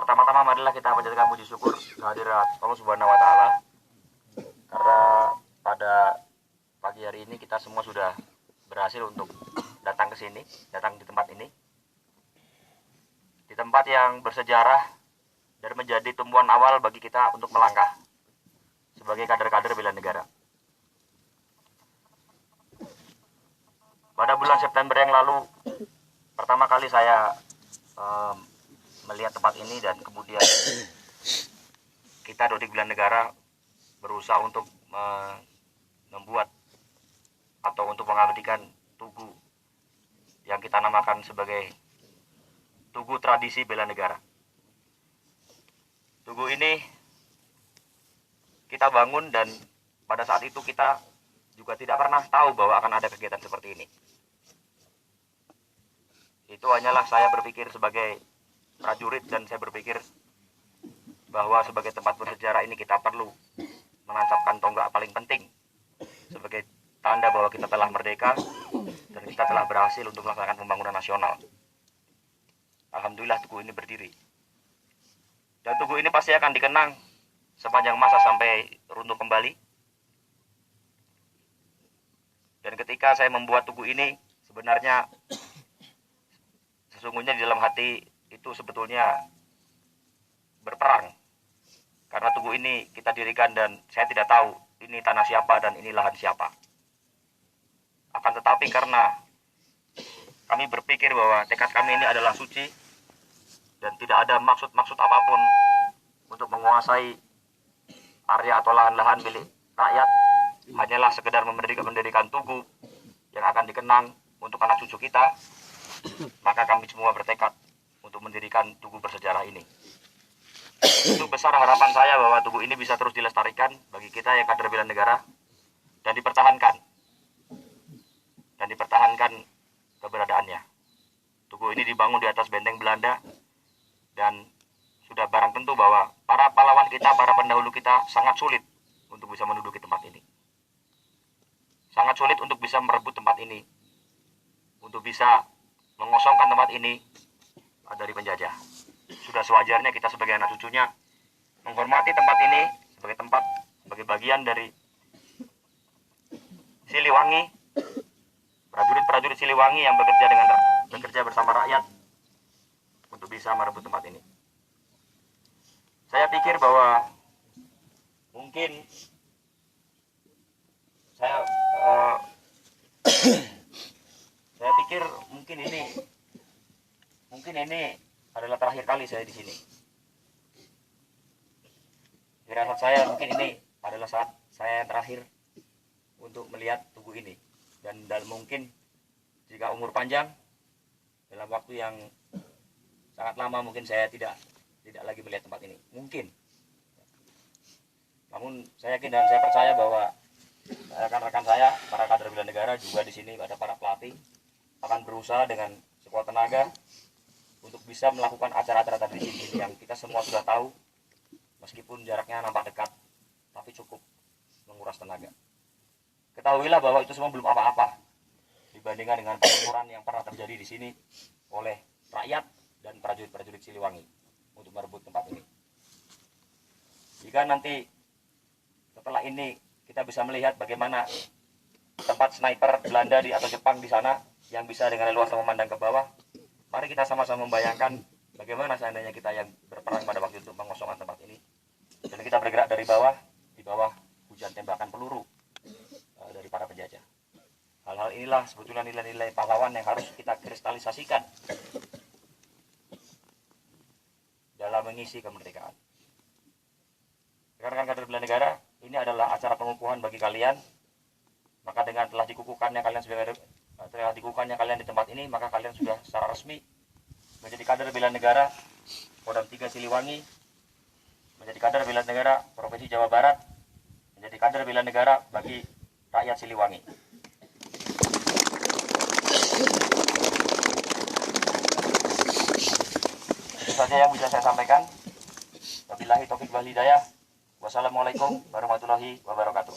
Pertama-tama marilah kita panjatkan puji syukur kehadirat Allah Subhanahu wa taala. Karena pada pagi hari ini kita semua sudah berhasil untuk datang ke sini, datang di tempat ini. Di tempat yang bersejarah dan menjadi tumpuan awal bagi kita untuk melangkah sebagai kader-kader bela negara. Pada bulan September yang lalu, pertama kali saya melihat tempat ini dan kemudian kita Dodik Bela Negara berusaha untuk membuat atau untuk mengabadikan tugu yang kita namakan sebagai Tugu Tradisi Bela Negara. Tugu ini kita bangun dan pada saat itu kita juga tidak pernah tahu bahwa akan ada kegiatan seperti ini. Itu hanyalah saya berpikir sebagai prajurit dan saya berpikir bahwa sebagai tempat bersejarah ini kita perlu menancapkan tonggak paling penting sebagai tanda bahwa kita telah merdeka dan kita telah berhasil untuk melaksanakan pembangunan nasional. Alhamdulillah tugu ini berdiri. Dan tugu ini pasti akan dikenang sepanjang masa sampai runtuh kembali. Dan ketika saya membuat tugu ini, sebenarnya sesungguhnya di dalam hati itu sebetulnya berperang. Karena tugu ini kita dirikan dan saya tidak tahu ini tanah siapa dan ini lahan siapa. Akan tetapi karena kami berpikir bahwa tekad kami ini adalah suci dan tidak ada maksud-maksud apapun untuk menguasai area atau lahan-lahan milik rakyat, hanyalah sekedar mendirikan tugu yang akan dikenang untuk anak cucu kita, maka kami semua bertekad untuk mendirikan tugu bersejarah ini. Itu besar harapan saya bahwa tugu ini bisa terus dilestarikan bagi kita yang kader bela negara dan dipertahankan keberadaannya. Tugu ini dibangun di atas benteng Belanda dan sudah barang tentu bahwa para pahlawan kita, para pendahulu kita sangat sulit untuk bisa menduduki tempat ini. Sangat sulit untuk bisa merebut tempat ini, untuk bisa mengosongkan tempat ini dari penjajah. Sudah sewajarnya kita sebagai anak cucunya menghormati tempat ini sebagai tempat, sebagai bagian dari Siliwangi, prajurit-prajurit Siliwangi yang bekerja bersama rakyat untuk bisa merebut tempat ini. Saya pikir bahwa mungkin ini adalah terakhir kali saya di sini. Firasat saya mungkin ini adalah saat saya terakhir untuk melihat tugu ini dan mungkin jika umur panjang dalam waktu yang sangat lama mungkin saya tidak lagi melihat tempat ini, mungkin. Namun saya yakin dan saya percaya bahwa rekan-rekan saya, para kader bela negara juga di sini ada para pelatih akan berusaha dengan sekuat tenaga untuk bisa melakukan acara-acara tradisi ini yang kita semua sudah tahu, meskipun jaraknya nampak dekat, tapi cukup menguras tenaga. Ketahuilah bahwa itu semua belum apa-apa dibandingkan dengan pertempuran yang pernah terjadi di sini oleh rakyat dan prajurit-prajurit Siliwangi untuk merebut tempat ini. Jika nanti setelah ini kita bisa melihat bagaimana tempat sniper Belanda atau Jepang di sana yang bisa dengan leluasa memandang ke bawah, mari kita sama-sama membayangkan bagaimana seandainya kita yang berperang pada waktu itu mengosongkan tempat ini dan kita bergerak dari bawah, di bawah hujan tembakan peluru dari para penjajah. Hal-hal inilah sebetulnya nilai-nilai pahlawan yang harus kita kristalisasikan dalam mengisi kemerdekaan. Rekan-rekan kader bela negara, ini adalah acara pengukuhan bagi kalian. Maka dengan telah dikukuhkannya kalian di tempat ini, maka kalian sudah secara resmi menjadi kader bela negara Kodam 3 Siliwangi, menjadi kader bela negara Provinsi Jawa Barat, menjadi kader bela negara bagi rakyat Siliwangi. Itu saja yang bisa saya sampaikan. Wabillahi taufiq wal hidayah. Wassalamualaikum warahmatullahi wabarakatuh.